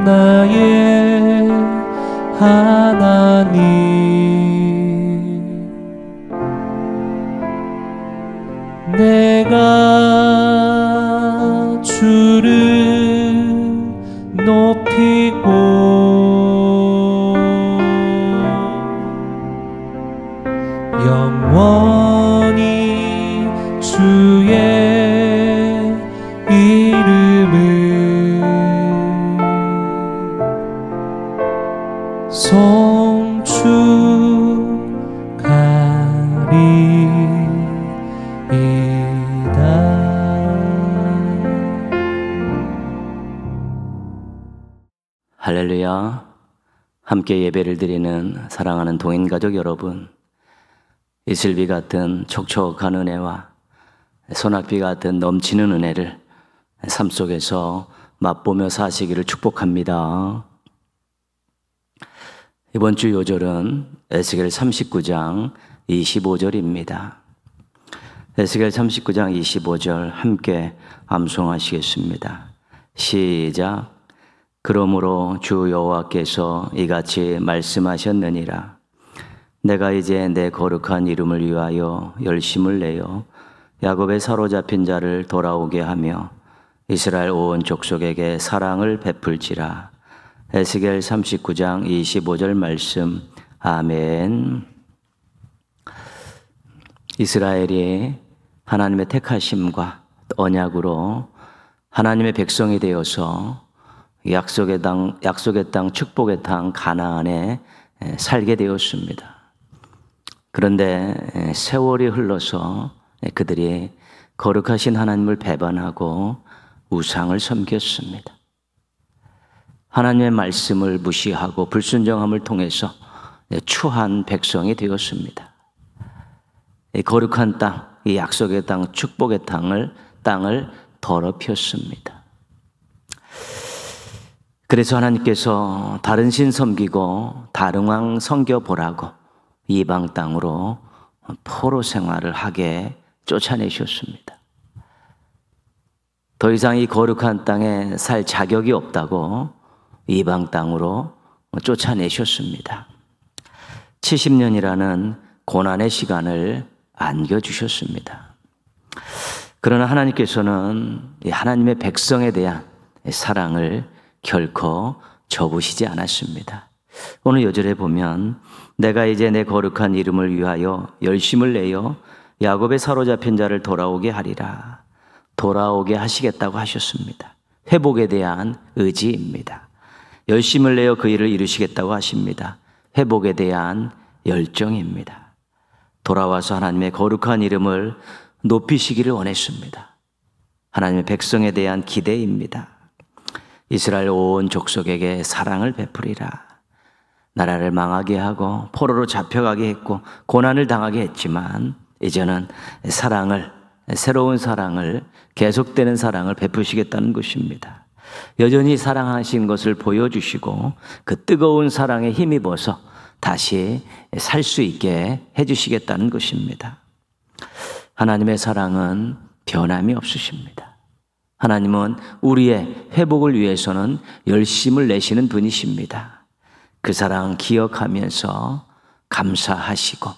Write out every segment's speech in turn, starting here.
나의 하나님, 내가 주를 높이고 영원히 주의 이름을 송축하리이다. 할렐루야. 함께 예배를 드리는 사랑하는 동행가족 여러분, 이슬비 같은 촉촉한 은혜와 소낙비 같은 넘치는 은혜를 삶 속에서 맛보며 사시기를 축복합니다. 이번 주 요절은 에스겔 39장 25절입니다. 에스겔 39장 25절 함께 암송하시겠습니다. 시작. 그러므로 주 여호와께서 이같이 말씀하셨느니라. 내가 이제 내 거룩한 이름을 위하여 열심을 내어 야곱의 사로잡힌 자를 돌아오게 하며 이스라엘 온 족속에게 사랑을 베풀지라. 에스겔 39장 25절 말씀. 아멘. 이스라엘이 하나님의 택하심과 언약으로 하나님의 백성이 되어서 약속의 땅, 축복의 땅 가나안에 살게 되었습니다. 그런데 세월이 흘러서 그들이 거룩하신 하나님을 배반하고 우상을 섬겼습니다. 하나님의 말씀을 무시하고 불순종함을 통해서 추한 백성이 되었습니다. 이 거룩한 땅, 이 약속의 땅, 축복의 땅을 더럽혔습니다. 그래서 하나님께서 다른 신 섬기고 다른 왕 섬겨보라고 이방 땅으로 포로 생활을 하게 쫓아내셨습니다. 더 이상 이 거룩한 땅에 살 자격이 없다고 이방 땅으로 쫓아내셨습니다. 70년이라는 고난의 시간을 안겨주셨습니다. 그러나 하나님께서는 하나님의 백성에 대한 사랑을 결코 접으시지 않았습니다. 오늘 요절에 보면 내가 이제 내 거룩한 이름을 위하여 열심을 내어 야곱의 사로잡힌 자를 돌아오게 하리라. 돌아오게 하시겠다고 하셨습니다. 회복에 대한 의지입니다. 열심을 내어 그 일을 이루시겠다고 하십니다. 회복에 대한 열정입니다. 돌아와서 하나님의 거룩한 이름을 높이시기를 원했습니다. 하나님의 백성에 대한 기대입니다. 이스라엘 온 족속에게 사랑을 베풀이라. 나라를 망하게 하고 포로로 잡혀가게 했고 고난을 당하게 했지만 이제는 새로운 사랑을, 계속되는 사랑을 베푸시겠다는 것입니다. 여전히 사랑하신 것을 보여주시고 그 뜨거운 사랑에 힘입어서 다시 살 수 있게 해주시겠다는 것입니다. 하나님의 사랑은 변함이 없으십니다. 하나님은 우리의 회복을 위해서는 열심을 내시는 분이십니다. 그 사랑 기억하면서 감사하시고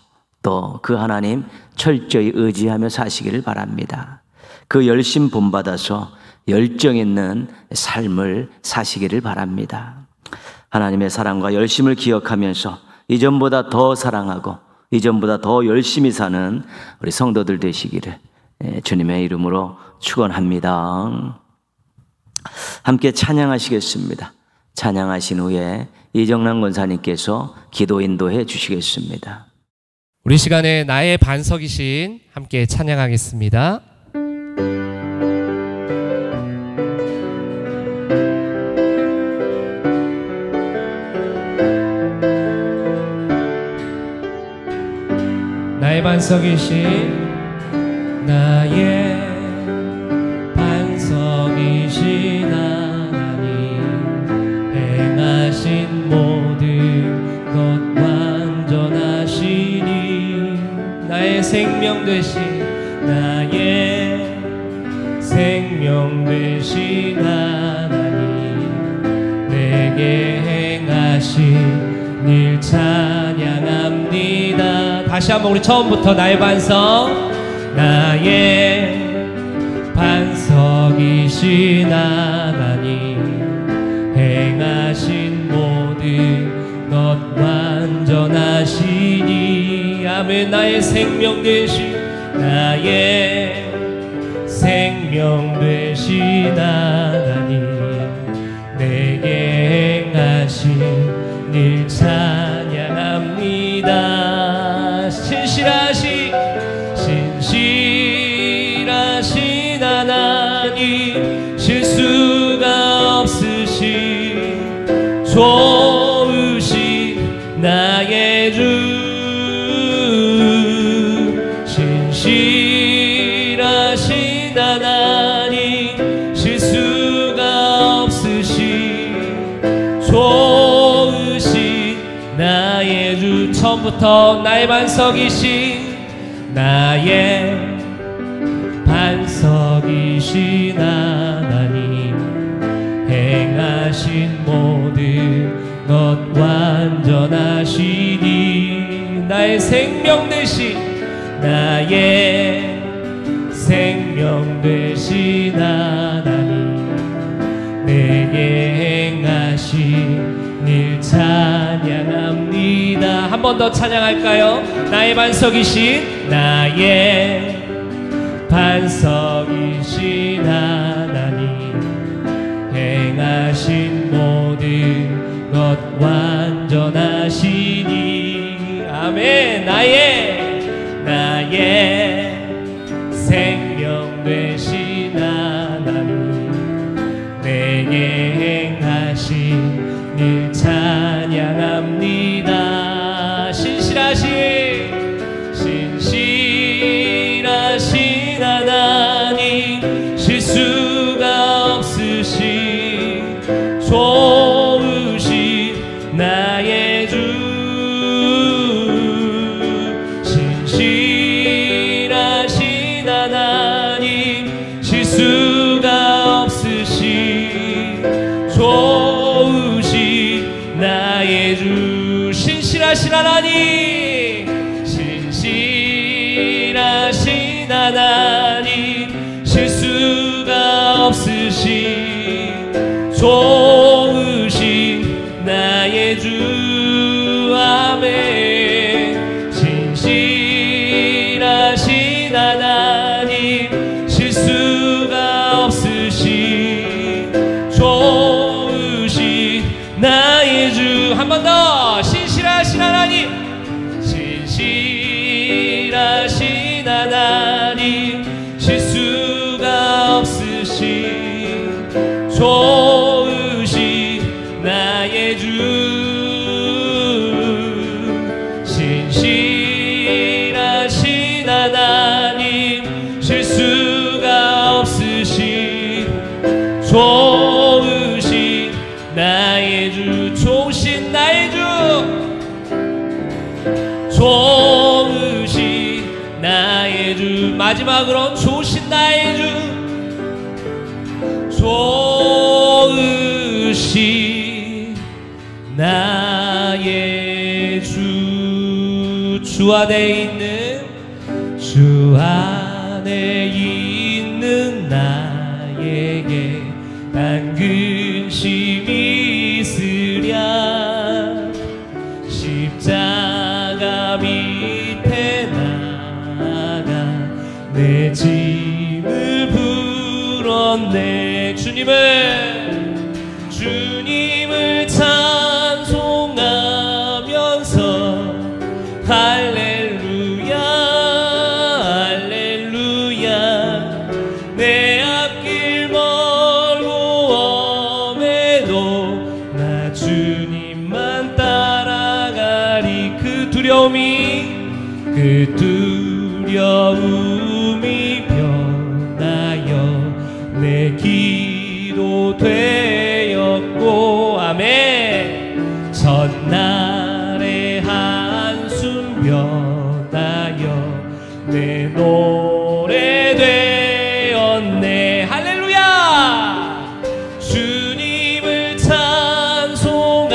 또 그 하나님 철저히 의지하며 사시기를 바랍니다. 그 열심 본받아서 열정 있는 삶을 사시기를 바랍니다. 하나님의 사랑과 열심을 기억하면서 이전보다 더 사랑하고 이전보다 더 열심히 사는 우리 성도들 되시기를 주님의 이름으로 축원합니다. 함께 찬양하시겠습니다. 찬양하신 후에 이정남 권사님께서 기도 인도해 주시겠습니다. 우리 시간에 나의 반석이신 함께 찬양하겠습니다. 나의 반석이신 나의 반석이신 하나님 행하신 모든 것 완전하시니 나의 생명 되신 나의 생명 되신 하나님 늘 찬양합니다. 다시 한번 우리 처음부터 나의 반석, 나의 반석이신 하나님, 행하신 모든 것 완전하시니. 아멘. 나의 생명 되신, 나의 생명 되신 하나님, 내게 행하신 늘 찬양합니다. 신실하신 하나님, 실수가 없으신 좋으신 나의 주, 신실하신 하나님, 실수가 없으신 좋으신 나의 주. 처음부터 나의 반석이신, 나의 반석이신 하나님, 행하신 모든 것 완전하시니. 나의 생명 되신, 나의 생명 되신 하나님, 내게 행하신 늘 찬양합니다. 한 번 더 찬양할까요? 나의 반석이신, 나의 반석이신 하나님, 행하신 모든 것 완전하시니. 아멘. 나의 생명 되신 하나님, 내게 행하신 늘 찬양합니다. 신실하신 하나님, 실수가 없으신 좋으신 나의 주, 신실하신 하나님, 실수가 없으신 좋으신 나의 주. 신실하신 하나님, 신실하신 하나님, 실수가 없으신 좋으신 나의 주. 아멘. 신실하신 하나님, 실수가 없으신 좋으신 나의 주. 한 번 더. 신실하신 하나님, 신실하신 하나님, 실수가 없으신 좋으신 나의 주. 신실하신 하나님, 실수가 없으신 좋으신 나의 주. 좋으신 나의 주, 좋으신 나의 주. 마지막으로 좋으신 나의 주, 좋으신 나의 주. 주 안에 있는, 주 안에 있는 나에게 난 근심이 있으랴. 십자가 밑에 나가 내 짐을 풀었네. 주님을 찬송하면서 할렐루야 할렐루야. 내 앞길 멀고 엄해도 나 주님만 따라가리. 그 두려움이 변하여 내 기도 되었고. 아멘. 전날의 한숨 변하여 내 노래 되었네. 할렐루야. 주님을 찬송하면서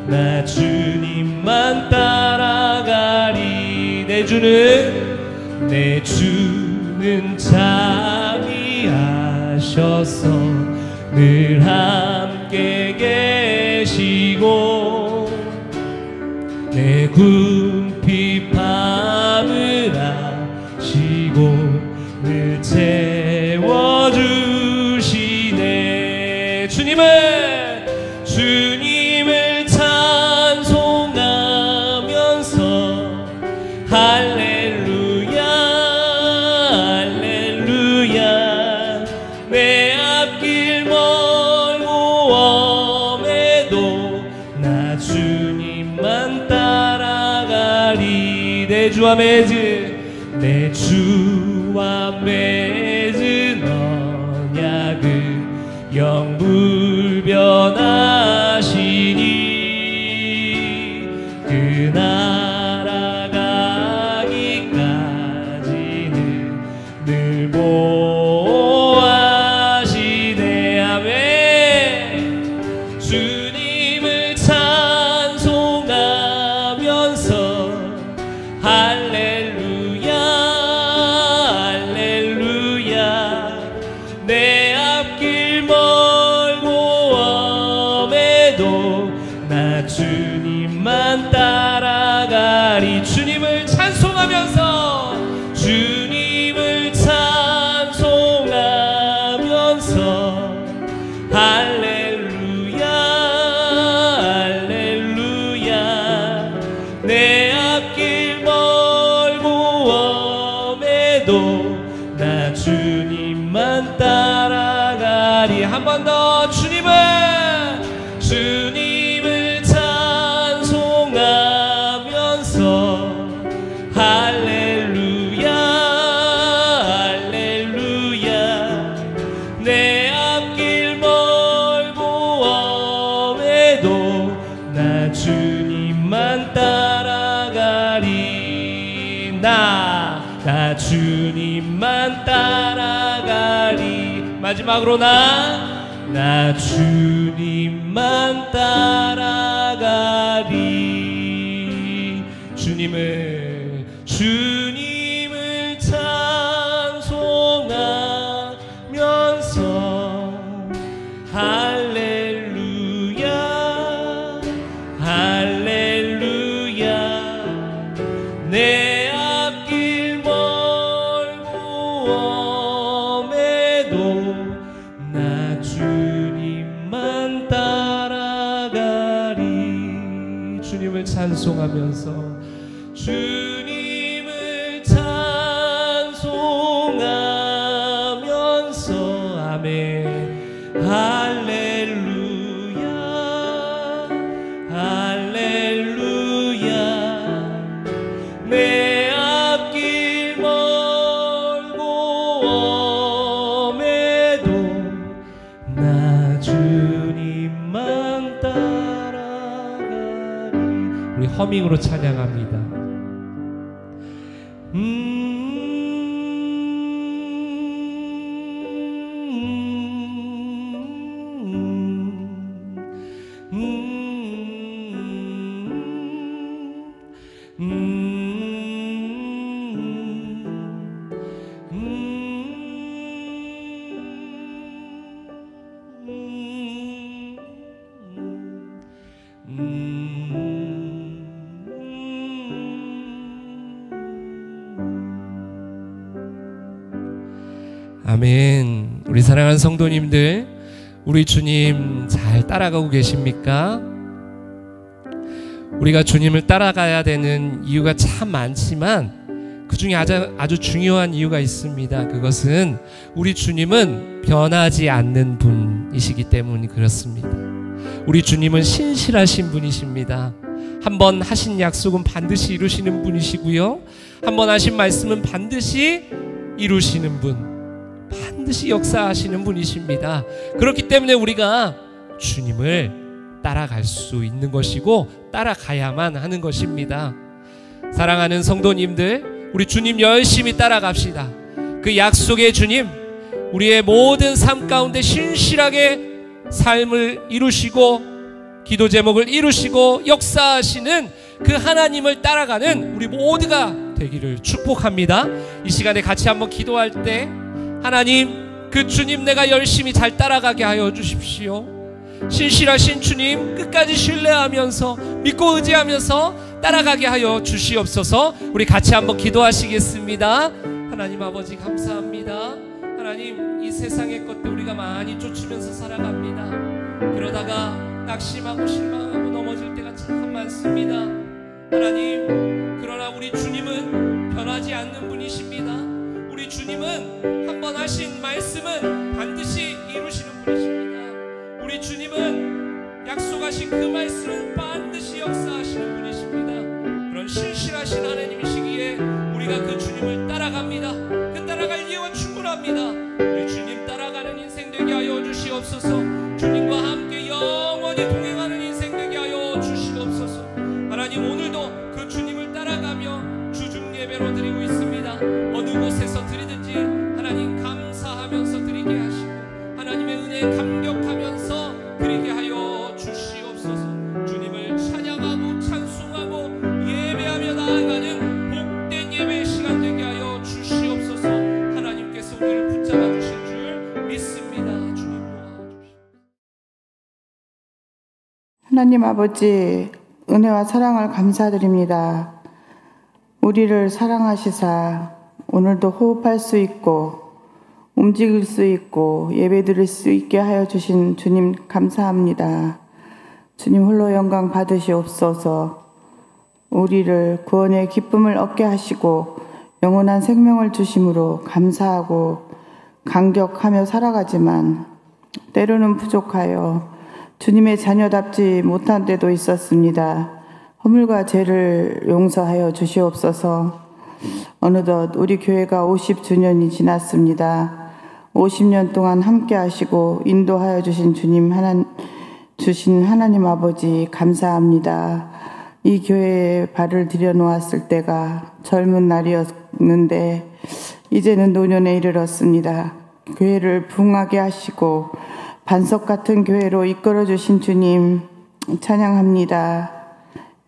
나 주님만 따라가리. 내 주는 자비하셔서 늘 함께 계시고 내 궁핍함을 아시고 늘 채워주시네. 주님을 찬송하면서 할렐루야 할렐루야. 내 앞길 멀고 엄해도 나 주님만 따라가리. 내 주와 맺은 언약은 영불변하시니 그 나라 가기까지는 늘 보호하시네. 아멘. 주님을 찬송하면서 할렐루야 할렐루야. 내 앞길 멀고 엄해도 나 주님만 따라가리. 주님을 찬송하면서 할렐루야 할렐루야. 내 앞길 멀고 엄해도 나 주님만 따라가리. 한 번 더 주님을 찬송하면서 할렐루야 할렐루야. 내 앞길 멀고 엄해도 나 주님만 따라가리. 나 주님만 따라가리. 마지막으로 나 주님만 따라가리. 주님을 찬송하면서 할렐루야 할렐루야. 내 앞길 멀고 엄해도 나 주님만 따라가리. 주님을 찬송하면서 아멘. 할렐루야 할렐루야. 내 앞길 멀고 엄해도 나 주님만 따라가리. 우리 허밍으로 찬양합니다. 아멘. 우리 사랑하는 성도님들, 우리 주님 잘 따라가고 계십니까? 우리가 주님을 따라가야 되는 이유가 참 많지만 그 중에 아주 중요한 이유가 있습니다. 그것은 우리 주님은 변하지 않는 분이시기 때문에 그렇습니다. 우리 주님은 신실하신 분이십니다. 한번 하신 약속은 반드시 이루시는 분이시고요, 한번 하신 말씀은 반드시 이루시는 분, 반드시 역사하시는 분이십니다. 그렇기 때문에 우리가 주님을 따라갈 수 있는 것이고 따라가야만 하는 것입니다. 사랑하는 성도님들, 우리 주님 열심히 따라갑시다. 그 약속의 주님, 우리의 모든 삶 가운데 신실하게 삶을 이루시고 기도 제목을 이루시고 역사하시는 그 하나님을 따라가는 우리 모두가 되기를 축복합니다. 이 시간에 같이 한번 기도할 때 하나님, 그 주님 내가 열심히 잘 따라가게 하여 주십시오. 신실하신 주님 끝까지 신뢰하면서 믿고 의지하면서 따라가게 하여 주시옵소서. 우리 같이 한번 기도하시겠습니다. 하나님 아버지 감사합니다. 하나님, 이 세상의 것들 우리가 많이 쫓으면서 살아갑니다. 그러다가 낙심하고 실망하고 넘어질 때가 참 많습니다. 하나님, 그러나 우리 주님은 변하지 않는 분이십니다. 우리 주님은 한 번 하신 말씀은 반드시 이루시는 분이십니다. 우리 주님은 약속하신 그 말씀은 반드시 역사하시는 분이십니다. 그런 신실하신 하나님이시기에 우리가 그 주님을 따라갑니다. 그 따라갈 이유가 충분합니다. 우리 주님 따라가는 인생 되게 하여 주시옵소서. 주님과 함께 영원히 동행하는 인생 되게 하여 주시옵소서. 하나님, 오늘도 그 주님을 따라가며 주중 예배로 드리고 있습니다. 어느 곳에서 드리든지 하나님 감사하면서 드리게 하시고 하나님의 은혜에 감격하면서 드리게 하여 주시옵소서. 주님을 찬양하고 찬송하고 예배하며 나아가는 복된 예배의 시간 되게 하여 주시옵소서. 하나님께서 우리를 붙잡아 주실 줄 믿습니다. 주님 도와주시옵소서. 하나님 아버지, 은혜와 사랑을 감사드립니다. 우리를 사랑하시사 오늘도 호흡할 수 있고 움직일 수 있고 예배드릴 수 있게 하여 주신 주님 감사합니다. 주님 홀로 영광 받으시옵소서. 우리를 구원의 기쁨을 얻게 하시고 영원한 생명을 주심으로 감사하고 감격하며 살아가지만 때로는 부족하여 주님의 자녀답지 못한 때도 있었습니다. 허물과 죄를 용서하여 주시옵소서. 어느덧 우리 교회가 50주년이 지났습니다. 50년 동안 함께 하시고 인도하여 주신 주신 하나님 아버지 감사합니다. 이 교회에 발을 들여놓았을 때가 젊은 날이었는데 이제는 노년에 이르렀습니다. 교회를 부흥하게 하시고 반석 같은 교회로 이끌어 주신 주님 찬양합니다.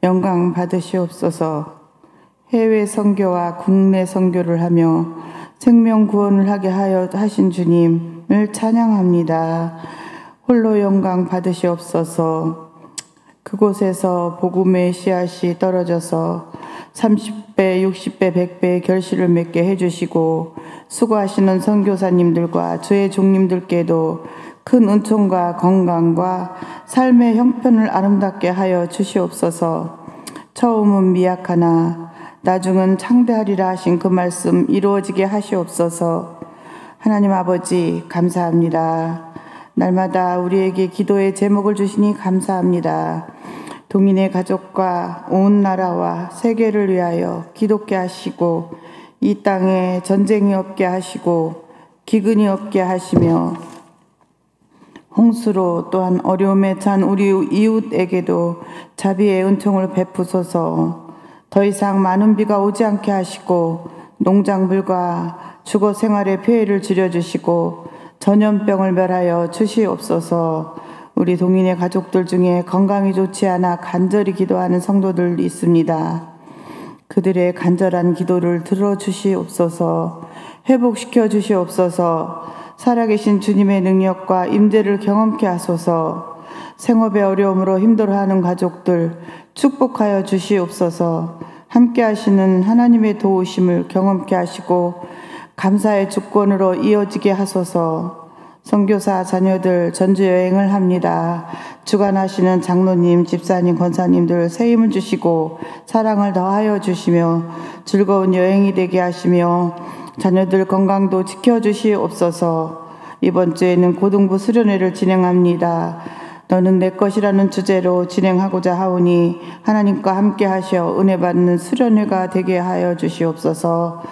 영광 받으시옵소서. 해외 선교와 국내 선교를 하며 생명 구원을 하게 하여 하신 주님을 찬양합니다. 홀로 영광 받으시옵소서. 그곳에서 복음의 씨앗이 떨어져서 30배, 60배, 100배의 결실을 맺게 해주시고 수고하시는 선교사님들과 주의 종님들께도 큰 은총과 건강과 삶의 형편을 아름답게 하여 주시옵소서. 처음은 미약하나 나중은 창대하리라 하신 그 말씀 이루어지게 하시옵소서. 하나님 아버지 감사합니다. 날마다 우리에게 기도의 제목을 주시니 감사합니다. 동인의 가족과 온 나라와 세계를 위하여 기도케 하시고 이 땅에 전쟁이 없게 하시고 기근이 없게 하시며 홍수로 또한 어려움에 찬 우리 이웃에게도 자비의 은총을 베푸소서. 더 이상 많은 비가 오지 않게 하시고 농작물과 주거 생활의 피해를 줄여주시고 전염병을 멸하여 주시옵소서. 우리 동인의 가족들 중에 건강이 좋지 않아 간절히 기도하는 성도들 있습니다. 그들의 간절한 기도를 들어주시옵소서. 회복시켜 주시옵소서. 살아계신 주님의 능력과 임재를 경험케 하소서. 생업의 어려움으로 힘들어하는 가족들 축복하여 주시옵소서. 함께 하시는 하나님의 도우심을 경험케 하시고 감사의 주권으로 이어지게 하소서. 선교사 자녀들 전주여행을 합니다. 주관하시는 장로님, 집사님, 권사님들 새 힘을 주시고 사랑을 더하여 주시며 즐거운 여행이 되게 하시며 자녀들 건강도 지켜주시옵소서. 이번 주에는 고등부 수련회를 진행합니다. 너는 내 것이라는 주제로 진행하고자 하오니 하나님과 함께 하셔 은혜 받는 수련회가 되게 하여 주시옵소서.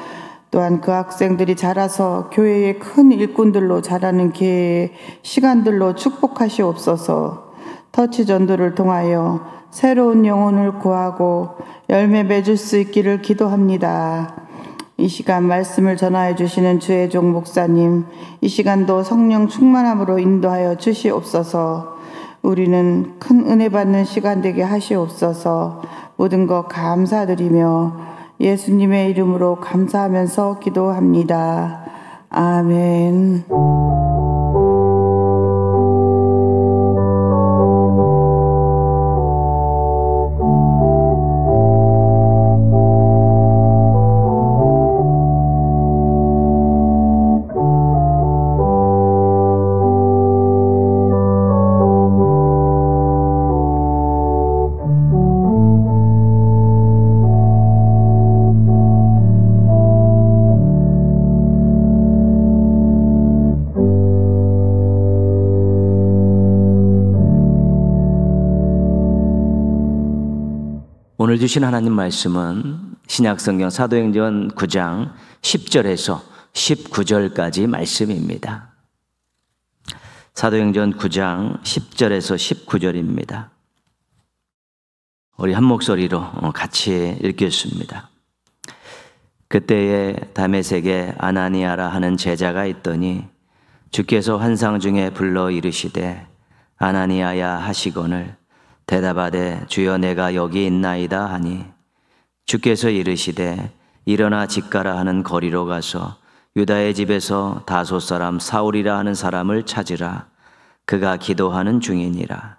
또한 그 학생들이 자라서 교회의 큰 일꾼들로 자라는 기회의 시간들로 축복하시옵소서. 터치 전도를 통하여 새로운 영혼을 구하고 열매 맺을 수 있기를 기도합니다. 이 시간 말씀을 전하여 주시는 주의 종 목사님, 이 시간도 성령 충만함으로 인도하여 주시옵소서. 우리는 큰 은혜 받는 시간 되게 하시옵소서. 모든 것 감사드리며 예수님의 이름으로 감사하면서 기도합니다. 아멘. 오늘 주신 하나님 말씀은 신약성경 사도행전 9장 10절에서 19절까지 말씀입니다. 사도행전 9장 10절에서 19절입니다. 우리 한 목소리로 같이 읽겠습니다. 그때에 다메섹에 아나니아라 하는 제자가 있더니 주께서 환상 중에 불러 이르시되 아나니아야 하시거늘 대답하되 주여 내가 여기 있나이다 하니 주께서 이르시되 일어나 직가라 하는 거리로 가서 유다의 집에서 다소 사람 사울이라 하는 사람을 찾으라. 그가 기도하는 중이니라.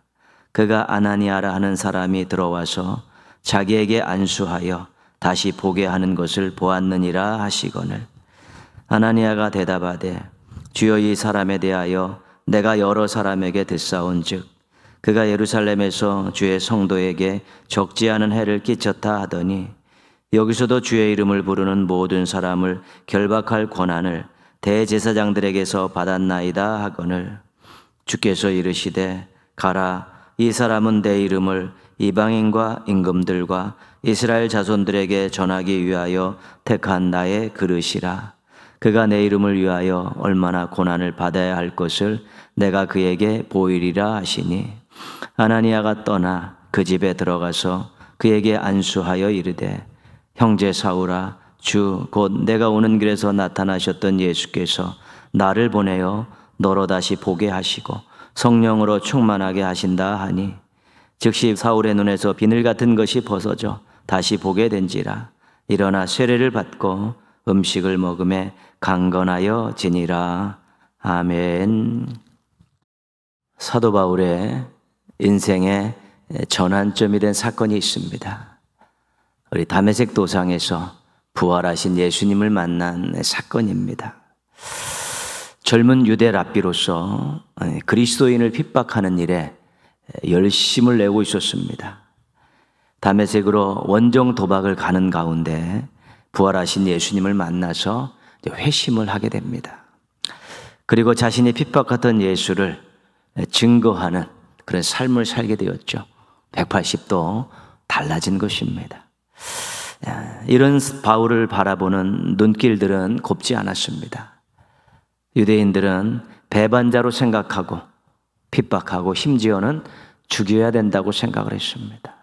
그가 아나니아라 하는 사람이 들어와서 자기에게 안수하여 다시 보게 하는 것을 보았느니라 하시거늘 아나니아가 대답하되 주여 이 사람에 대하여 내가 여러 사람에게 듣사온즉 그가 예루살렘에서 주의 성도에게 적지 않은 해를 끼쳤다 하더니 여기서도 주의 이름을 부르는 모든 사람을 결박할 권한을 대제사장들에게서 받았나이다 하거늘 주께서 이르시되 가라 이 사람은 내 이름을 이방인과 임금들과 이스라엘 자손들에게 전하기 위하여 택한 나의 그릇이라. 그가 내 이름을 위하여 얼마나 고난을 받아야 할 것을 내가 그에게 보이리라 하시니 아나니아가 떠나 그 집에 들어가서 그에게 안수하여 이르되 형제 사울아 주 곧 내가 오는 길에서 나타나셨던 예수께서 나를 보내어 너로 다시 보게 하시고 성령으로 충만하게 하신다 하니 즉시 사울의 눈에서 비늘 같은 것이 벗어져 다시 보게 된지라. 일어나 세례를 받고 음식을 먹음에 강건하여 지니라. 아멘. 사도 바울의 인생의 전환점이 된 사건이 있습니다. 우리 다메섹 도상에서 부활하신 예수님을 만난 사건입니다. 젊은 유대 랍비로서 그리스도인을 핍박하는 일에 열심을 내고 있었습니다. 다메섹으로 원정 도박을 가는 가운데 부활하신 예수님을 만나서 회심을 하게 됩니다. 그리고 자신이 핍박하던 예수를 증거하는 그런 삶을 살게 되었죠. 180도 달라진 것입니다. 이런 바울을 바라보는 눈길들은 곱지 않았습니다. 유대인들은 배반자로 생각하고 핍박하고 심지어는 죽여야 된다고 생각을 했습니다.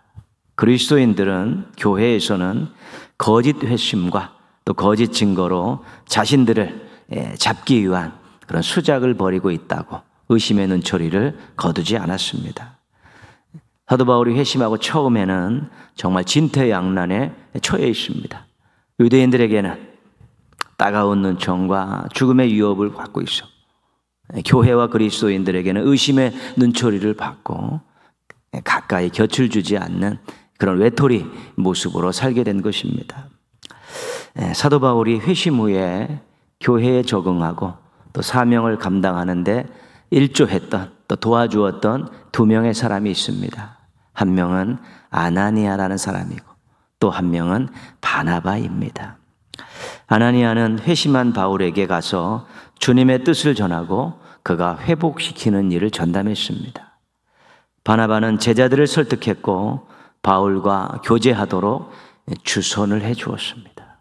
그리스도인들은 교회에서는 거짓 회심과 또 거짓 증거로 자신들을 잡기 위한 그런 수작을 벌이고 있다고 의심의 눈초리를 거두지 않았습니다. 사도 바울이 회심하고 처음에는 정말 진퇴양난에 처해 있습니다. 유대인들에게는 따가운 눈총과 죽음의 위협을 받고 있어. 교회와 그리스도인들에게는 의심의 눈초리를 받고 가까이 곁을 주지 않는 그런 외톨이 모습으로 살게 된 것입니다. 사도 바울이 회심 후에 교회에 적응하고 또 사명을 감당하는데 일조했던 또 도와주었던 두 명의 사람이 있습니다. 한 명은 아나니아라는 사람이고 또 한 명은 바나바입니다. 아나니아는 회심한 바울에게 가서 주님의 뜻을 전하고 그가 회복시키는 일을 전담했습니다. 바나바는 제자들을 설득했고 바울과 교제하도록 주선을 해 주었습니다.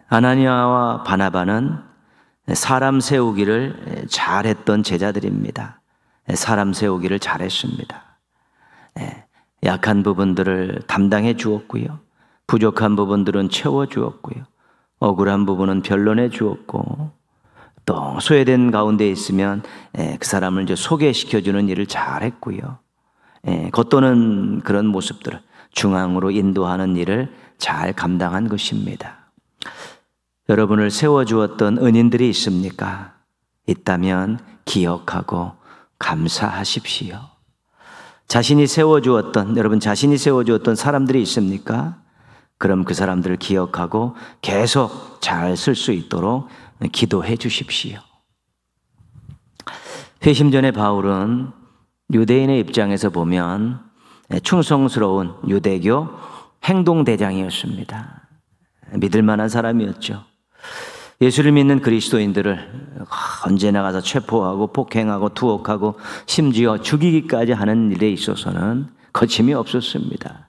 아나니아와 바나바는 사람 세우기를 잘했던 제자들입니다. 사람 세우기를 잘했습니다. 약한 부분들을 담당해 주었고요. 부족한 부분들은 채워 주었고요. 억울한 부분은 변론해 주었고 또 소외된 가운데 있으면 그 사람을 이제 소개시켜주는 일을 잘했고요. 겉도는 그런 모습들을 중앙으로 인도하는 일을 잘 감당한 것입니다. 여러분을 세워주었던 은인들이 있습니까? 있다면 기억하고 감사하십시오. 여러분 자신이 세워주었던 사람들이 있습니까? 그럼 그 사람들을 기억하고 계속 잘 쓸 수 있도록 기도해 주십시오. 회심 전에 바울은 유대인의 입장에서 보면 충성스러운 유대교 행동대장이었습니다. 믿을 만한 사람이었죠. 예수를 믿는 그리스도인들을 언제나 가서 체포하고 폭행하고 투옥하고 심지어 죽이기까지 하는 일에 있어서는 거침이 없었습니다.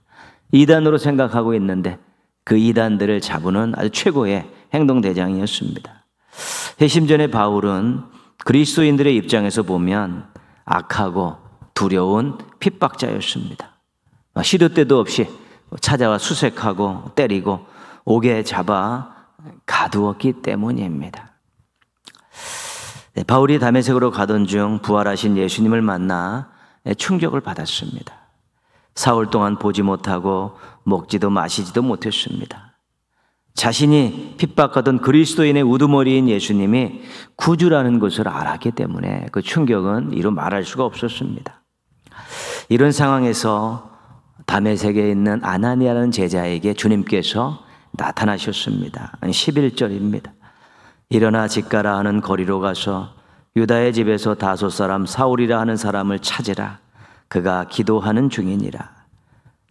이단으로 생각하고 있는데 그 이단들을 잡으는 아주 최고의 행동대장이었습니다. 회심 전에 바울은 그리스도인들의 입장에서 보면 악하고 두려운 핍박자였습니다. 시도 때도 없이 찾아와 수색하고 때리고 옥에 잡아 가두었기 때문입니다. 바울이 다메섹으로 가던 중 부활하신 예수님을 만나 충격을 받았습니다. 사흘 동안 보지 못하고 먹지도 마시지도 못했습니다. 자신이 핍박하던 그리스도인의 우두머리인 예수님이 구주라는 것을 알았기 때문에 그 충격은 이루 말할 수가 없었습니다. 이런 상황에서 다메섹에 있는 아나니아라는 제자에게 주님께서 나타나셨습니다. 11절입니다. 일어나 집 가라 하는 거리로 가서 유다의 집에서 다소 사람 사울이라 하는 사람을 찾으라. 그가 기도하는 중이니라.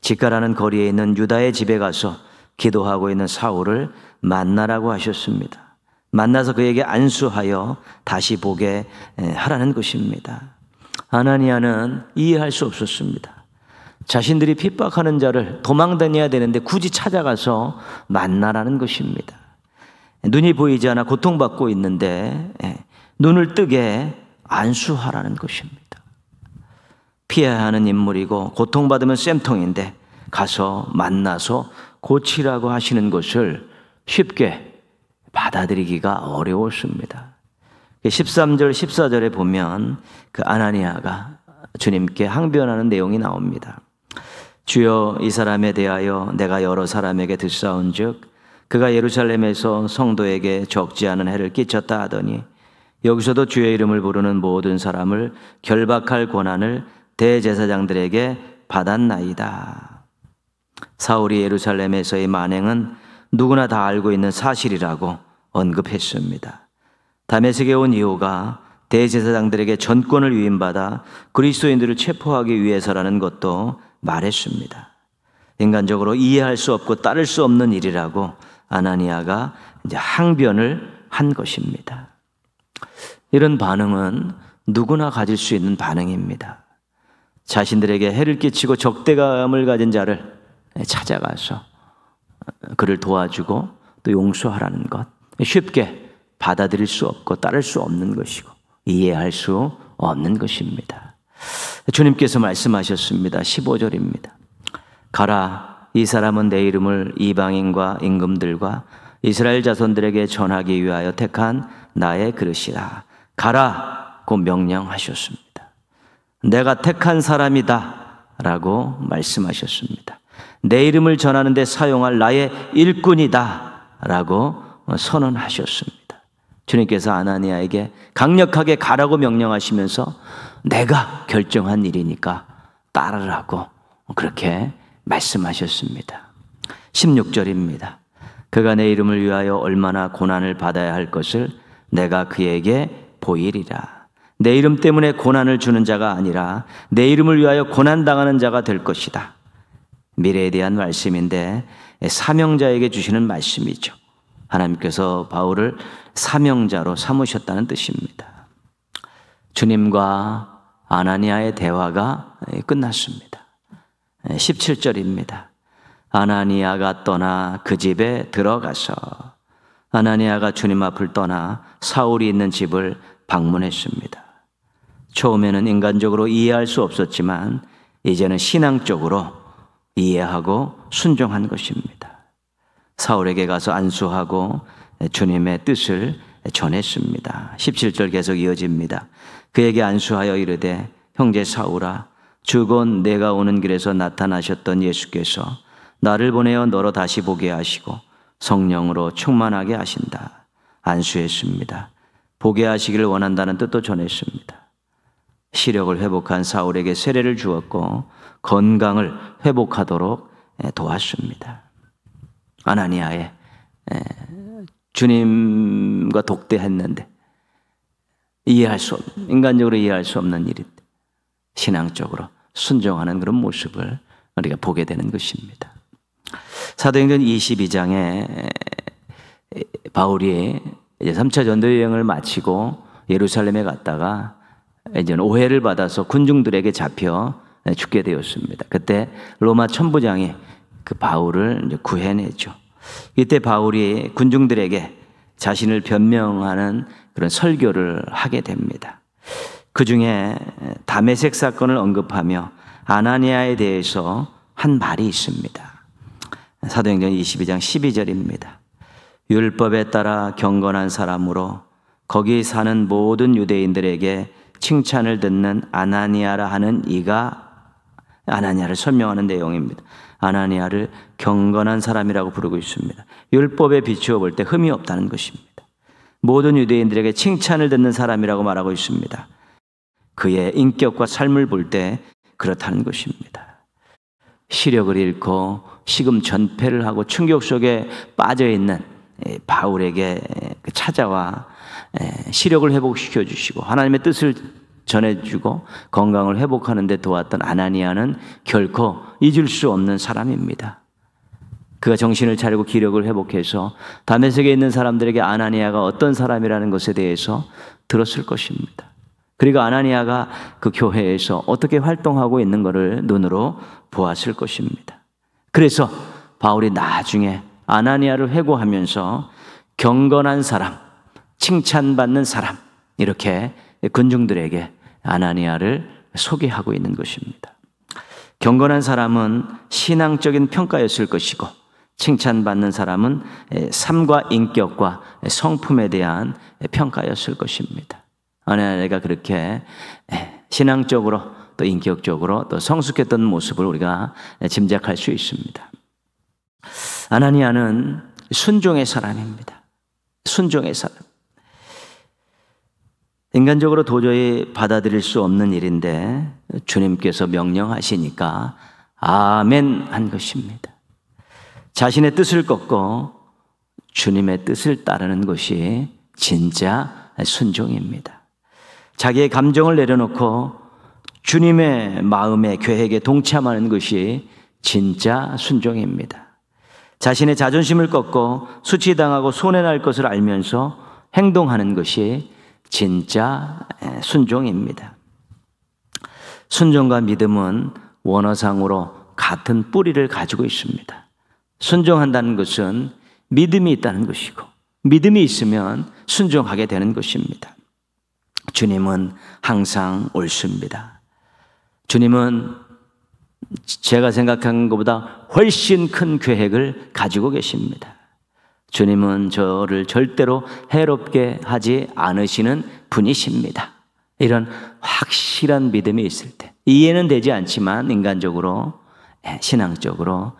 집 가라는 거리에 있는 유다의 집에 가서 기도하고 있는 사울을 만나라고 하셨습니다. 만나서 그에게 안수하여 다시 보게 하라는 것입니다. 아나니아는 이해할 수 없었습니다. 자신들이 핍박하는 자를 도망다녀야 되는데 굳이 찾아가서 만나라는 것입니다. 눈이 보이지 않아 고통받고 있는데 눈을 뜨게 안수하라는 것입니다. 피해야 하는 인물이고 고통받으면 쌤통인데 가서 만나서 고치라고 하시는 것을 쉽게 받아들이기가 어려웠습니다. 13절 14절에 보면 그 아나니아가 주님께 항변하는 내용이 나옵니다. 주여, 이 사람에 대하여 내가 여러 사람에게 듣사온즉 그가 예루살렘에서 성도에게 적지 않은 해를 끼쳤다 하더니 여기서도 주의 이름을 부르는 모든 사람을 결박할 권한을 대제사장들에게 받았나이다. 사울이 예루살렘에서의 만행은 누구나 다 알고 있는 사실이라고 언급했습니다. 다메섹에 온 이유가 대제사장들에게 전권을 위임받아 그리스도인들을 체포하기 위해서라는 것도 말했습니다. 인간적으로 이해할 수 없고 따를 수 없는 일이라고 아나니아가 이제 항변을 한 것입니다. 이런 반응은 누구나 가질 수 있는 반응입니다. 자신들에게 해를 끼치고 적대감을 가진 자를 찾아가서 그를 도와주고 또 용서하라는 것, 쉽게 받아들일 수 없고 따를 수 없는 것이고 이해할 수 없는 것입니다. 주님께서 말씀하셨습니다. 15절입니다. 가라, 이 사람은 내 이름을 이방인과 임금들과 이스라엘 자손들에게 전하기 위하여 택한 나의 그릇이라. 가라고 명령하셨습니다. 내가 택한 사람이다 라고 말씀하셨습니다. 내 이름을 전하는 데 사용할 나의 일꾼이다 라고 선언하셨습니다. 주님께서 아나니아에게 강력하게 가라고 명령하시면서 내가 결정한 일이니까 따르라고 그렇게 말씀하셨습니다. 16절입니다. 그가 내 이름을 위하여 얼마나 고난을 받아야 할 것을 내가 그에게 보이리라. 내 이름 때문에 고난을 주는 자가 아니라 내 이름을 위하여 고난당하는 자가 될 것이다. 미래에 대한 말씀인데 사명자에게 주시는 말씀이죠. 하나님께서 바울을 사명자로 삼으셨다는 뜻입니다. 주님과 아나니아의 대화가 끝났습니다. 17절입니다. 아나니아가 떠나 그 집에 들어가서 아나니아가 주님 앞을 떠나 사울이 있는 집을 방문했습니다. 처음에는 인간적으로 이해할 수 없었지만 이제는 신앙적으로 이해하고 순종한 것입니다. 사울에게 가서 안수하고 주님의 뜻을 전했습니다. 17절 계속 이어집니다. 그에게 안수하여 이르되 형제 사울아 주 곧 내가 오는 길에서 나타나셨던 예수께서 나를 보내어 너로 다시 보게 하시고 성령으로 충만하게 하신다. 안수했습니다. 보게 하시기를 원한다는 뜻도 전했습니다. 시력을 회복한 사울에게 세례를 주었고 건강을 회복하도록 도왔습니다. 아나니아의 주님과 독대했는데 인간적으로 이해할 수 없는 일인데 신앙적으로 순종하는 그런 모습을 우리가 보게 되는 것입니다. 사도행전 22장에 바울이 이제 3차 전도 여행을 마치고 예루살렘에 갔다가 이제 오해를 받아서 군중들에게 잡혀 죽게 되었습니다. 그때 로마 천부장이 그 바울을 이제 구해내죠. 이때 바울이 군중들에게 자신을 변명하는 그런 설교를 하게 됩니다. 그 중에 다메섹 사건을 언급하며 아나니아에 대해서 한 말이 있습니다. 사도행전 22장 12절입니다. 율법에 따라 경건한 사람으로 거기 사는 모든 유대인들에게 칭찬을 듣는 아나니아라 하는 이가 아나니아를 설명하는 내용입니다. 아나니아를 경건한 사람이라고 부르고 있습니다. 율법에 비추어 볼 때 흠이 없다는 것입니다. 모든 유대인들에게 칭찬을 듣는 사람이라고 말하고 있습니다. 그의 인격과 삶을 볼 때 그렇다는 것입니다. 시력을 잃고 식음 전폐를 하고 충격 속에 빠져 있는 바울에게 찾아와 시력을 회복시켜 주시고 하나님의 뜻을 전해주고 건강을 회복하는 데 도왔던 아나니아는 결코 잊을 수 없는 사람입니다. 그가 정신을 차리고 기력을 회복해서 다메섹에 있는 사람들에게 아나니아가 어떤 사람이라는 것에 대해서 들었을 것입니다. 그리고 아나니아가 그 교회에서 어떻게 활동하고 있는 것을 눈으로 보았을 것입니다. 그래서 바울이 나중에 아나니아를 회고하면서 경건한 사람, 칭찬받는 사람 이렇게 군중들에게 아나니아를 소개하고 있는 것입니다. 경건한 사람은 신앙적인 평가였을 것이고 칭찬받는 사람은 삶과 인격과 성품에 대한 평가였을 것입니다. 아나니아가 그렇게 신앙적으로 또 인격적으로 또 성숙했던 모습을 우리가 짐작할 수 있습니다. 아나니아는 순종의 사람입니다. 순종의 사람. 인간적으로 도저히 받아들일 수 없는 일인데 주님께서 명령하시니까 아멘 한 것입니다. 자신의 뜻을 꺾고 주님의 뜻을 따르는 것이 진짜 순종입니다. 자기의 감정을 내려놓고 주님의 마음의 계획에 동참하는 것이 진짜 순종입니다. 자신의 자존심을 꺾고 수치당하고 손해날 것을 알면서 행동하는 것이 진짜 순종입니다. 순종과 믿음은 원어상으로 같은 뿌리를 가지고 있습니다. 순종한다는 것은 믿음이 있다는 것이고 믿음이 있으면 순종하게 되는 것입니다. 주님은 항상 옳습니다. 주님은 제가 생각한 것보다 훨씬 큰 계획을 가지고 계십니다. 주님은 저를 절대로 해롭게 하지 않으시는 분이십니다. 이런 확실한 믿음이 있을 때 이해는 되지 않지만 인간적으로 신앙적으로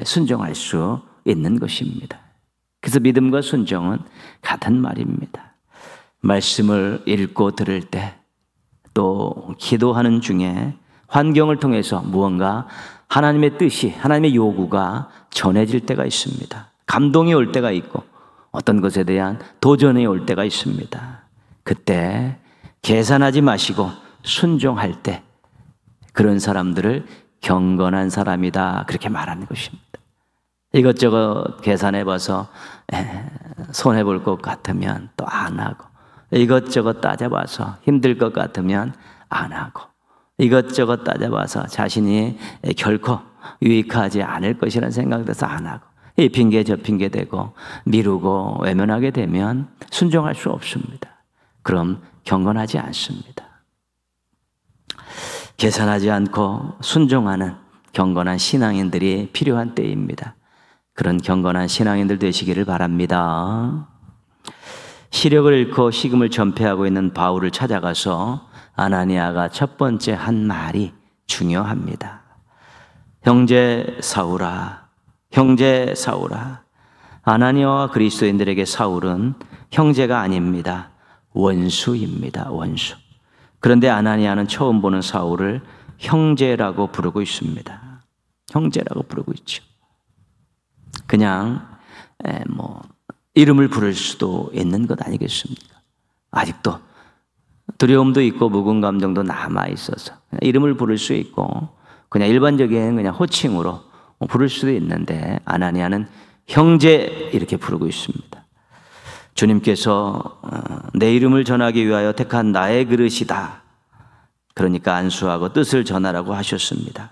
순종할 수 있는 것입니다. 그래서 믿음과 순종은 같은 말입니다. 말씀을 읽고 들을 때 또 기도하는 중에 환경을 통해서 무언가 하나님의 뜻이 하나님의 요구가 전해질 때가 있습니다. 감동이 올 때가 있고 어떤 것에 대한 도전이 올 때가 있습니다. 그때 계산하지 마시고 순종할 때 그런 사람들을 경건한 사람이다 그렇게 말하는 것입니다. 이것저것 계산해봐서 손해볼 것 같으면 또 안 하고 이것저것 따져봐서 힘들 것 같으면 안 하고 이것저것 따져봐서 자신이 결코 유익하지 않을 것이라는 생각돼서 안 하고 이 핑계 저 핑계 대고 미루고 외면하게 되면 순종할 수 없습니다. 그럼 경건하지 않습니다. 계산하지 않고 순종하는 경건한 신앙인들이 필요한 때입니다. 그런 경건한 신앙인들 되시기를 바랍니다. 시력을 잃고 식음을 전폐하고 있는 바울을 찾아가서 아나니아가 첫 번째 한 말이 중요합니다. 형제 사울아, 형제 사울아. 아나니아와 그리스도인들에게 사울은 형제가 아닙니다. 원수입니다. 원수. 그런데 아나니아는 처음 보는 사울을 형제라고 부르고 있습니다. 형제라고 부르고 있죠. 그냥 이름을 부를 수도 있는 것 아니겠습니까? 아직도 두려움도 있고 묵은 감정도 남아 있어서 이름을 부를 수 있고 그냥 일반적인 그냥 호칭으로 부를 수도 있는데 아나니아는 형제 이렇게 부르고 있습니다. 주님께서 내 이름을 전하기 위하여 택한 나의 그릇이다. 그러니까 안수하고 뜻을 전하라고 하셨습니다.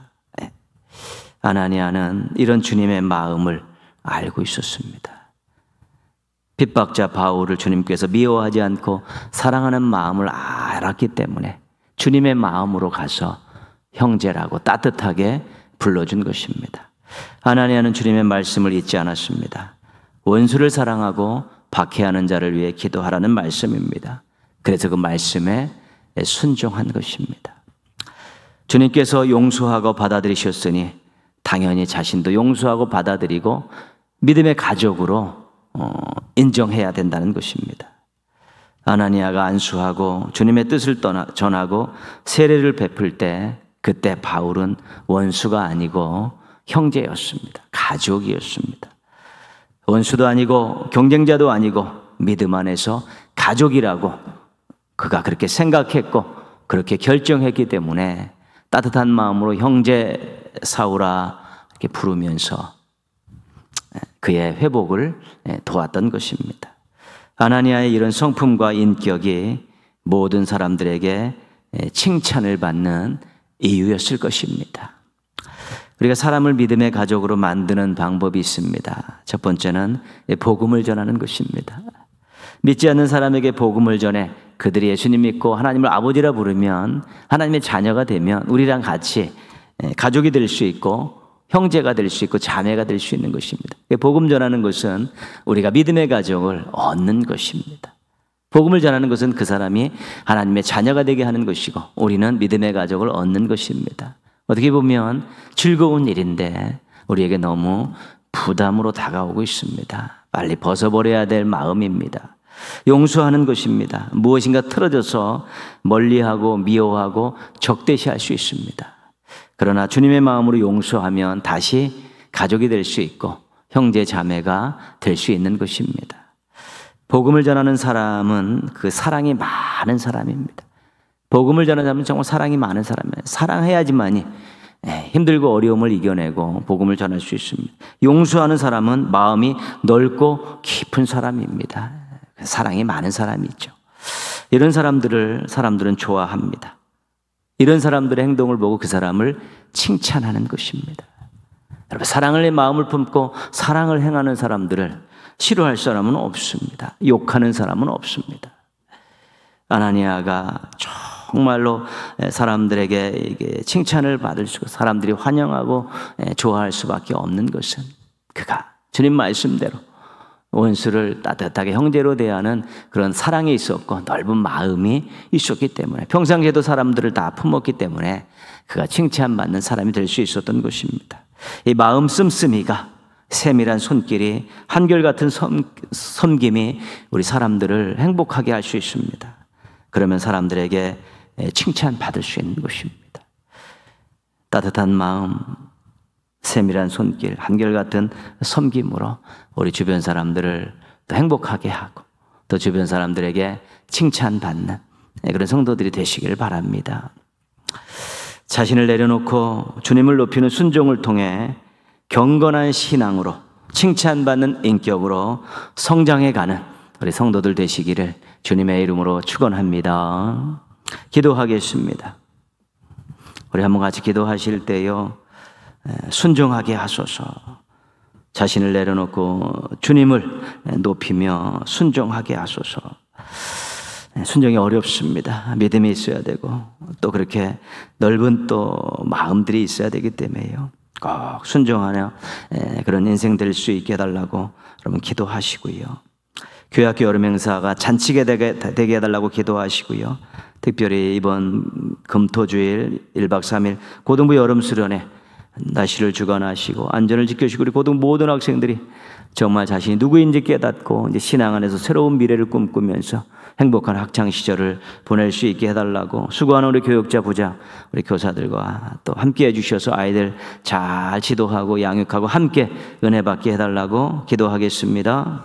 아나니아는 이런 주님의 마음을 알고 있었습니다. 핍박자 바울을 주님께서 미워하지 않고 사랑하는 마음을 알았기 때문에 주님의 마음으로 가서 형제라고 따뜻하게 불러준 것입니다. 아나니아는 주님의 말씀을 잊지 않았습니다. 원수를 사랑하고 박해하는 자를 위해 기도하라는 말씀입니다. 그래서 그 말씀에 순종한 것입니다. 주님께서 용서하고 받아들이셨으니 당연히 자신도 용서하고 받아들이고 믿음의 가족으로 인정해야 된다는 것입니다. 아나니아가 안수하고 주님의 뜻을 전하고 세례를 베풀 때 그때 바울은 원수가 아니고 형제였습니다. 가족이었습니다. 원수도 아니고 경쟁자도 아니고 믿음 안에서 가족이라고 그가 그렇게 생각했고 그렇게 결정했기 때문에 따뜻한 마음으로 형제 사울아 이렇게 부르면서 그의 회복을 도왔던 것입니다. 아나니아의 이런 성품과 인격이 모든 사람들에게 칭찬을 받는 이유였을 것입니다. 우리가 사람을 믿음의 가족으로 만드는 방법이 있습니다. 첫 번째는 복음을 전하는 것입니다. 믿지 않는 사람에게 복음을 전해 그들이 예수님 믿고 하나님을 아버지라 부르면 하나님의 자녀가 되면 우리랑 같이 가족이 될 수 있고 형제가 될 수 있고 자매가 될 수 있는 것입니다. 복음 전하는 것은 우리가 믿음의 가족을 얻는 것입니다. 복음을 전하는 것은 그 사람이 하나님의 자녀가 되게 하는 것이고 우리는 믿음의 가족을 얻는 것입니다. 어떻게 보면 즐거운 일인데 우리에게 너무 부담으로 다가오고 있습니다. 빨리 벗어버려야 될 마음입니다. 용서하는 것입니다. 무엇인가 틀어져서 멀리하고 미워하고 적대시할 수 있습니다. 그러나 주님의 마음으로 용서하면 다시 가족이 될 수 있고 형제 자매가 될 수 있는 것입니다. 복음을 전하는 사람은 그 사랑이 많은 사람입니다. 복음을 전하는 사람은 정말 사랑이 많은 사람이에요. 사랑해야지만이 힘들고 어려움을 이겨내고 복음을 전할 수 있습니다. 용서하는 사람은 마음이 넓고 깊은 사람입니다. 사랑이 많은 사람이 있죠. 이런 사람들은 좋아합니다. 이런 사람들의 행동을 보고 그 사람을 칭찬하는 것입니다. 여러분, 사랑의 마음을 품고 사랑을 행하는 사람들을 싫어할 사람은 없습니다. 욕하는 사람은 없습니다. 아나니아가 정말로 사람들에게 칭찬을 받을 수 있고 사람들이 환영하고 좋아할 수밖에 없는 것은 그가 주님 말씀대로 원수를 따뜻하게 형제로 대하는 그런 사랑이 있었고 넓은 마음이 있었기 때문에 평상시에도 사람들을 다 품었기 때문에 그가 칭찬받는 사람이 될 수 있었던 것입니다. 이 마음 씀씀이가 세밀한 손길이 한결같은 섬김이 우리 사람들을 행복하게 할 수 있습니다. 그러면 사람들에게 칭찬받을 수 있는 것입니다. 따뜻한 마음, 세밀한 손길, 한결같은 섬김으로 우리 주변 사람들을 또 행복하게 하고 또 주변 사람들에게 칭찬받는 그런 성도들이 되시길 바랍니다. 자신을 내려놓고 주님을 높이는 순종을 통해 경건한 신앙으로 칭찬받는 인격으로 성장해가는 우리 성도들 되시기를 주님의 이름으로 축원합니다. 기도하겠습니다. 우리 한번 같이 기도하실 때요, 순종하게 하소서. 자신을 내려놓고 주님을 높이며 순종하게 하소서. 순종이 어렵습니다. 믿음이 있어야 되고 또 그렇게 넓은 또 마음들이 있어야 되기 때문에요. 꼭 순종하며 그런 인생 될 수 있게 해달라고 여러분 기도하시고요. 교회학교 여름 행사가 잔치게 되게 해달라고 기도하시고요. 특별히 이번 금토주일 1박 3일 고등부 여름 수련회 날씨를 주관하시고 안전을 지켜주시고 우리 고등 모든 학생들이 정말 자신이 누구인지 깨닫고 이제 신앙 안에서 새로운 미래를 꿈꾸면서 행복한 학창 시절을 보낼 수 있게 해달라고 수고하는 우리 교육자 부장 우리 교사들과 또 함께 해주셔서 아이들 잘 지도하고 양육하고 함께 은혜 받게 해달라고 기도하겠습니다.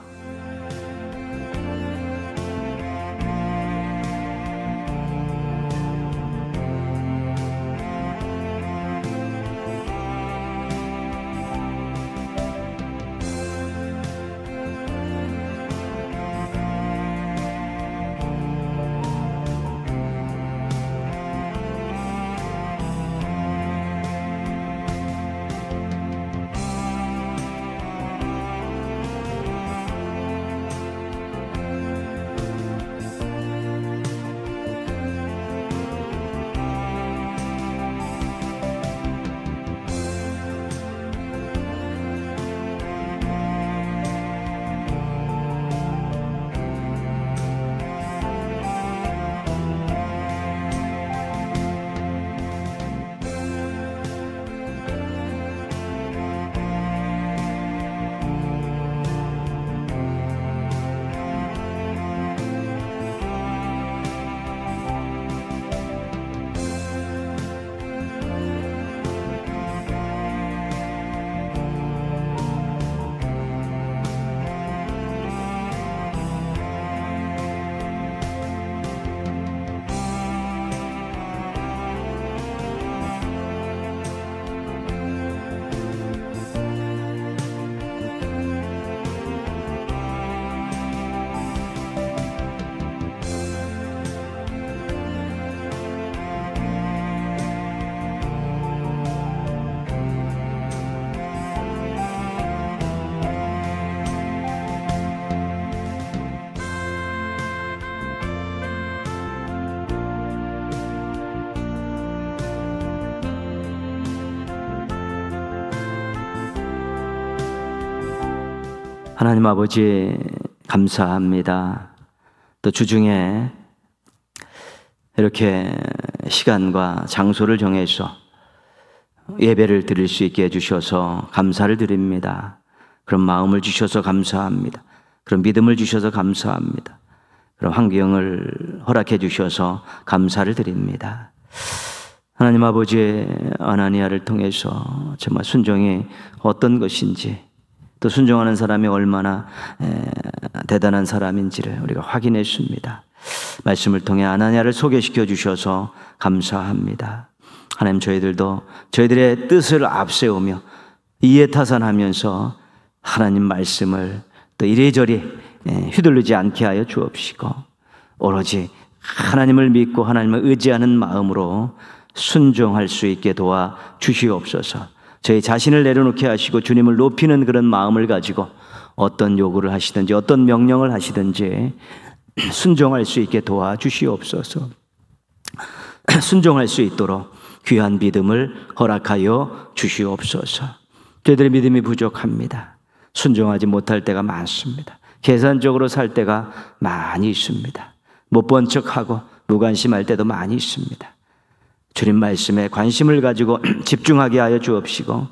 하나님 아버지 감사합니다. 또 주중에 이렇게 시간과 장소를 정해서 예배를 드릴 수 있게 해주셔서 감사를 드립니다. 그런 마음을 주셔서 감사합니다. 그런 믿음을 주셔서 감사합니다. 그런 환경을 허락해 주셔서 감사를 드립니다. 하나님 아버지의 아나니아를 통해서 정말 순종이 어떤 것인지 또 순종하는 사람이 얼마나 대단한 사람인지를 우리가 확인했습니다. 말씀을 통해 아나니아를 소개시켜 주셔서 감사합니다. 하나님 저희들도 저희들의 뜻을 앞세우며 이해타산하면서 하나님 말씀을 또 이리저리 휘둘리지 않게 하여 주옵시고 오로지 하나님을 믿고 하나님을 의지하는 마음으로 순종할 수 있게 도와 주시옵소서. 저희 자신을 내려놓게 하시고 주님을 높이는 그런 마음을 가지고 어떤 요구를 하시든지 어떤 명령을 하시든지 순종할 수 있게 도와주시옵소서. 순종할 수 있도록 귀한 믿음을 허락하여 주시옵소서. 저희들의 믿음이 부족합니다. 순종하지 못할 때가 많습니다. 계산적으로 살 때가 많이 있습니다. 못 본 척하고 무관심할 때도 많이 있습니다. 주님 말씀에 관심을 가지고 집중하게 하여 주옵시고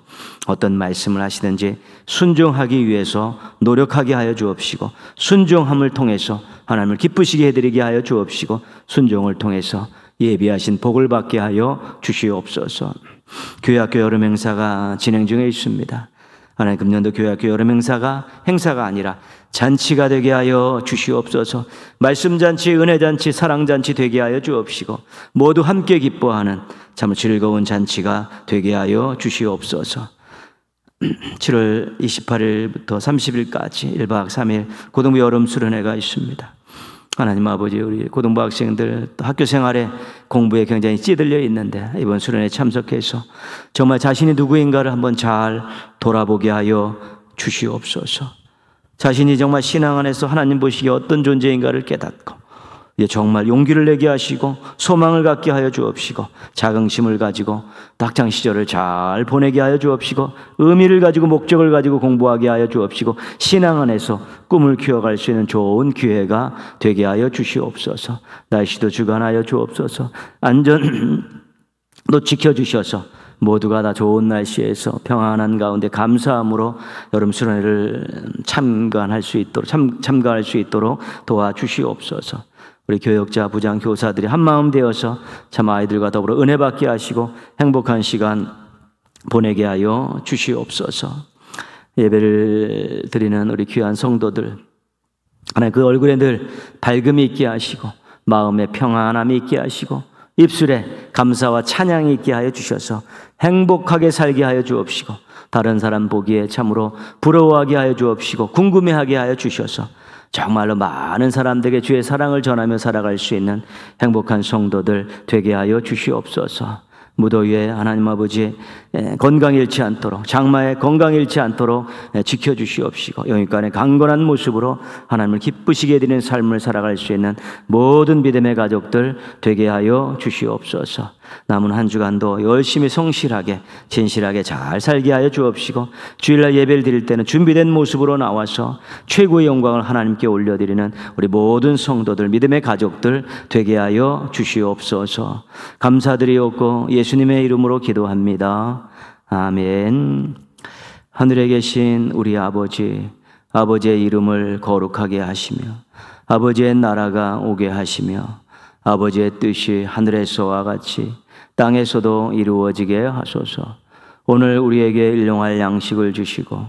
어떤 말씀을 하시든지 순종하기 위해서 노력하게 하여 주옵시고 순종함을 통해서 하나님을 기쁘시게 해드리게 하여 주옵시고 순종을 통해서 예비하신 복을 받게 하여 주시옵소서. 교회학교 여름 행사가 진행 중에 있습니다. 하나님 금년도 교회학교 여름 행사가 아니라 잔치가 되게 하여 주시옵소서. 말씀잔치, 은혜잔치, 사랑잔치 되게 하여 주옵시고 모두 함께 기뻐하는 참 즐거운 잔치가 되게 하여 주시옵소서. 7월 28일부터 30일까지 1박 3일 고등부 여름 수련회가 있습니다. 하나님 아버지 우리 고등부 학생들 또 학교 생활에 공부에 굉장히 찌들려 있는데 이번 수련회에 참석해서 정말 자신이 누구인가를 한번 잘 돌아보게 하여 주시옵소서. 자신이 정말 신앙 안에서 하나님 보시기에 어떤 존재인가를 깨닫고 정말 용기를 내게 하시고 소망을 갖게 하여 주옵시고 자긍심을 가지고 학창 시절을 잘 보내게 하여 주옵시고 의미를 가지고 목적을 가지고 공부하게 하여 주옵시고 신앙 안에서 꿈을 키워갈 수 있는 좋은 기회가 되게 하여 주시옵소서. 날씨도 주관하여 주옵소서. 안전도 지켜주셔서 모두가 다 좋은 날씨에서 평안한 가운데 감사함으로 여름 수련회를 참가할 수 있도록 도와주시옵소서. 우리 교역자, 부장, 교사들이 한마음 되어서 참 아이들과 더불어 은혜 받게 하시고 행복한 시간 보내게 하여 주시옵소서. 예배를 드리는 우리 귀한 성도들, 하나님 그 얼굴에 늘 밝음이 있게 하시고 마음에 평안함이 있게 하시고 입술에 감사와 찬양이 있게 하여 주셔서 행복하게 살게 하여 주옵시고 다른 사람 보기에 참으로 부러워하게 하여 주옵시고 궁금해하게 하여 주셔서 정말로 많은 사람들에게 주의 사랑을 전하며 살아갈 수 있는 행복한 성도들 되게 하여 주시옵소서. 무더위에 하나님 아버지 건강 잃지 않도록, 장마에 건강 잃지 않도록 지켜주시옵시고 영육간의 강건한 모습으로 하나님을 기쁘시게 되는 삶을 살아갈 수 있는 모든 믿음의 가족들 되게 하여 주시옵소서. 남은 한 주간도 열심히 성실하게 진실하게 잘 살게 하여 주옵시고 주일날 예배를 드릴 때는 준비된 모습으로 나와서 최고의 영광을 하나님께 올려드리는 우리 모든 성도들, 믿음의 가족들 되게 하여 주시옵소서. 감사드리옵고 예수님의 이름으로 기도합니다. 아멘. 하늘에 계신 우리 아버지, 아버지의 이름을 거룩하게 하시며 아버지의 나라가 오게 하시며 아버지의 뜻이 하늘에서와 같이 땅에서도 이루어지게 하소서. 오늘 우리에게 일용할 양식을 주시고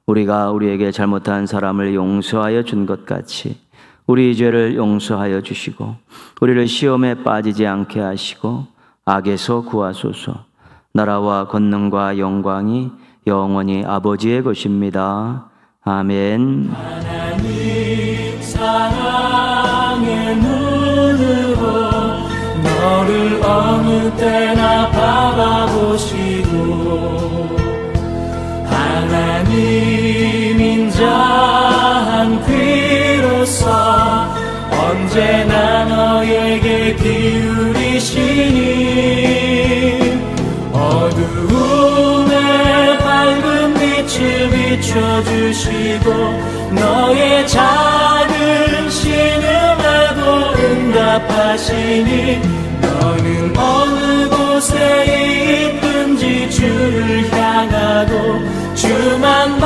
우리가 우리에게 잘못한 사람을 용서하여 준 것 같이 우리 죄를 용서하여 주시고 우리를 시험에 빠지지 않게 하시고 악에서 구하소서. 나라와 권능과 영광이 영원히 아버지의 것입니다. 아멘. 하나님 사랑의 눈으로 너를 어느 때나 바라보시고 하나님 인자한 귀로서 언제나 너에게 기울이시니 어두움에 밝은 빛을 비춰주시고 너의 작은 신음에도 응답하시니 너는 어느 곳에 있든지 주를 향하고 주만